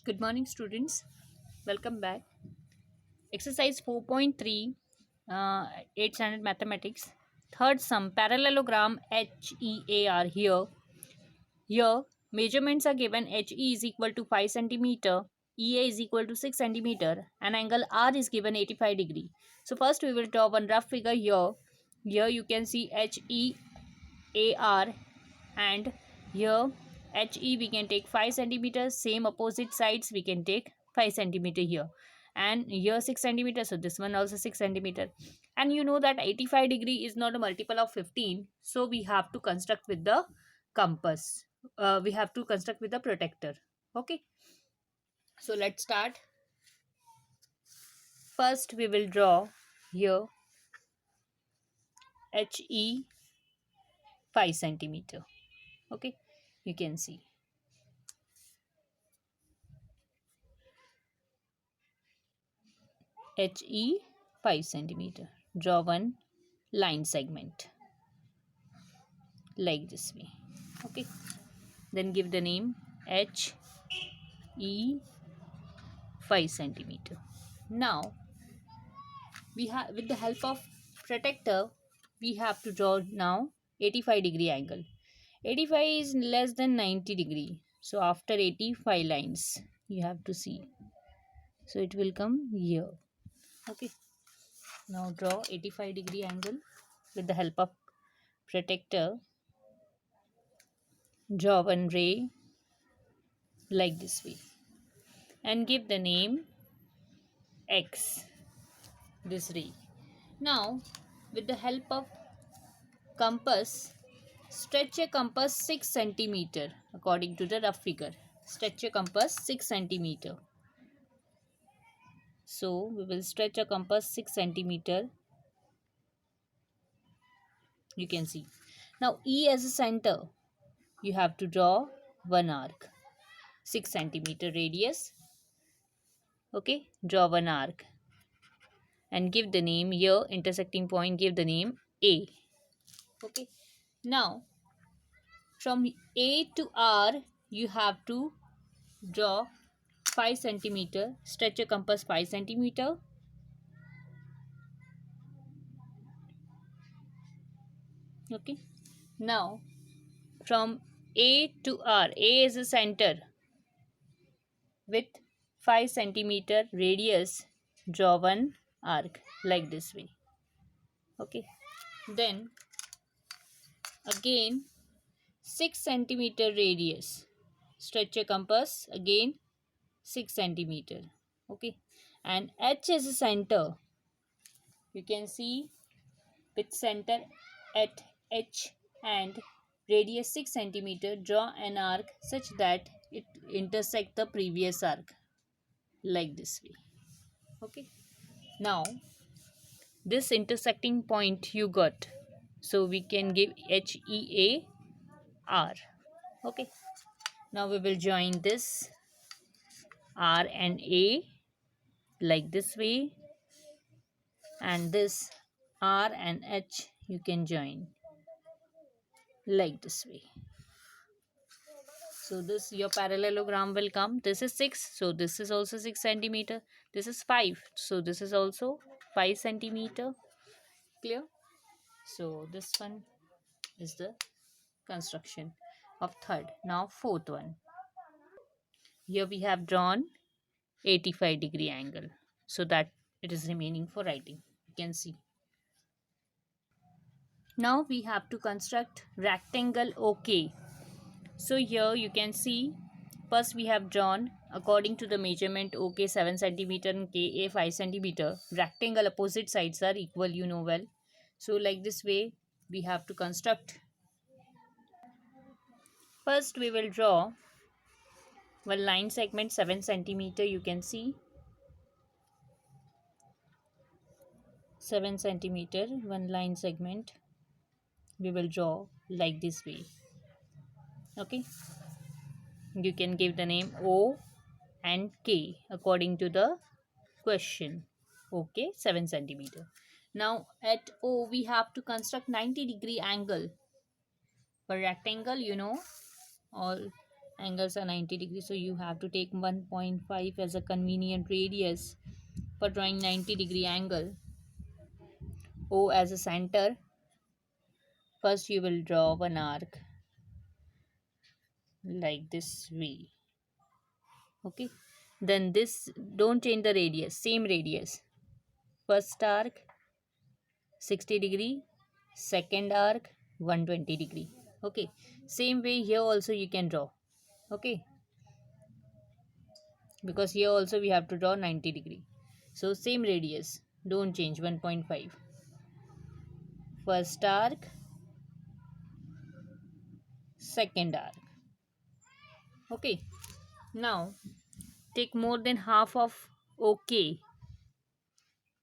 Good morning, students. Welcome back. Exercise 4.3, 8th standard mathematics. Third sum, parallelogram HEAR here. Here, measurements are given. HE is equal to 5 centimeter, EA is equal to 6 centimeter, and angle R is given 85 degree. So first we will draw one rough figure here. Here you can see HEAR, and here HE we can take 5 centimeters, same opposite sides we can take 5 centimeter here, and here 6 centimeters, so this one also 6 centimeter. And you know that 85 degree is not a multiple of 15, so we have to construct with the compass. We have to construct with the protector. Okay, so let's start. First we will draw here HE 5 centimeter. Okay, you can see HE 5 centimeter. Draw one line segment like this way. Okay, then give the name HE 5 centimeter. Now we have, with the help of protector, we have to draw now 85 degree angle. 85 is less than 90 degree, so after 85 lines you have to see, so it will come here. Okay, now draw 85 degree angle with the help of protector. Draw one ray like this way and give the name X, this ray. Now with the help of compass, stretch a compass 6 centimeter according to the rough figure. Stretch a compass 6 centimeter. So we will stretch a compass 6 centimeter. You can see. Now E as a center, you have to draw one arc, 6 centimeter radius. Okay, draw one arc and give the name here, intersecting point, give the name A. Okay, now from A to R you have to draw 5 centimeter, stretch a compass 5 centimeter. Okay, now from A to R, A is a center with 5 centimeter radius, draw one arc like this way. Okay, then again 6 centimeter radius, stretch a compass again 6 centimeter. Okay, and H is a center, you can see, with center at H and radius 6 centimeter, draw an arc such that it intersect the previous arc like this way. Okay, now this intersecting point you got, so we can give HEAR. Okay, now we will join this R and A like this way, and this R and H you can join like this way. So this your parallelogram will come. This is 6, so this is also 6 centimeter. This is 5, so this is also 5 centimeter. Clear? So this one is the construction of third. Now fourth one. Here we have drawn 85 degree angle, so that it is remaining for writing. You can see. Now we have to construct rectangle OK. So here you can see, first we have drawn according to the measurement OK 7 centimeter and KA 5 centimeter. Rectangle opposite sides are equal, you know well. So like this way we have to construct. First we will draw one line segment 7 centimeter, you can see. 7 centimeter, one line segment we will draw like this way. Okay, you can give the name O and K according to the question. Okay, 7 centimeter. Now at O we have to construct 90 degree angle. For rectangle, you know, all angles are 90 degrees, so you have to take 1.5 as a convenient radius for drawing 90-degree angle. O as a center. First you will draw one arc like this way. Okay, then this, don't change the radius, same radius. First arc 60 degree, second arc 120 degree. Okay, same way here also you can draw. Okay, because here also we have to draw 90 degree, so same radius, don't change, 1.5. First arc, second arc. Okay, now take more than half of OK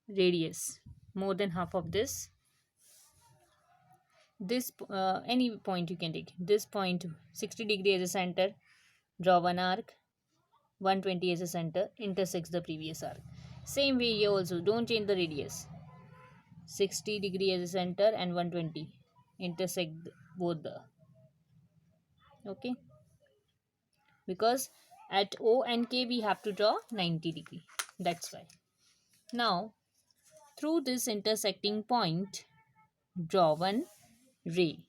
radius, more than half of this any point you can take, this point 60 degree as a center, draw one arc, 120 as a center, intersects the previous arc. Same way here also, don't change the radius, 60 degree as a center and 120 intersect both the. Okay, because at O and K we have to draw 90 degree, that's why. Now through this intersecting point draw one ray.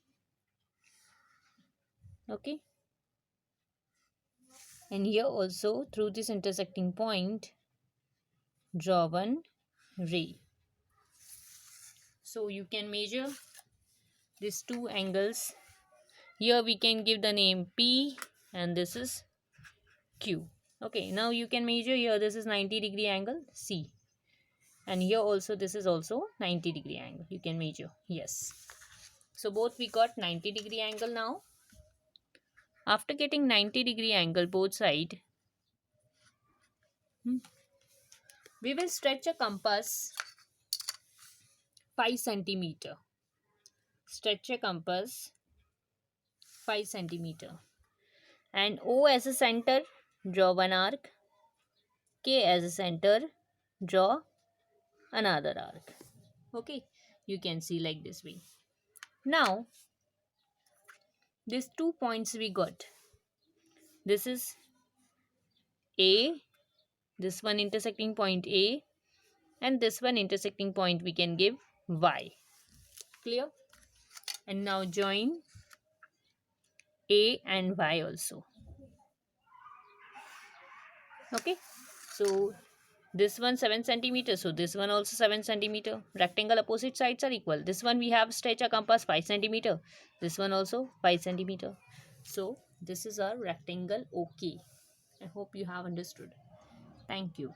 Okay, and here also through this intersecting point draw one ray. So you can measure these two angles. Here we can give the name P and this is Q. Okay, now you can measure here, this is 90 degree angle C, and here also this is also 90 degree angle, you can measure. Yes, so both we got 90 degree angle. Now after getting 90 degree angle both side, we will stretch a compass 5 centimeter. Stretch a compass 5 centimeter, and O as a center, draw one arc, K as a center, draw another arc. Okay, you can see like this way. Now these 2 points we got, this is A, this one intersecting point A, and this one intersecting point we can give Y. Clear? And now join A and Y also. Okay, so this one 7 centimeter, so this one also 7 centimeter. Rectangle opposite sides are equal. This one we have stretch a compass 5 centimeter, this one also 5 centimeter. So this is our rectangle OK. I hope you have understood. Thank you.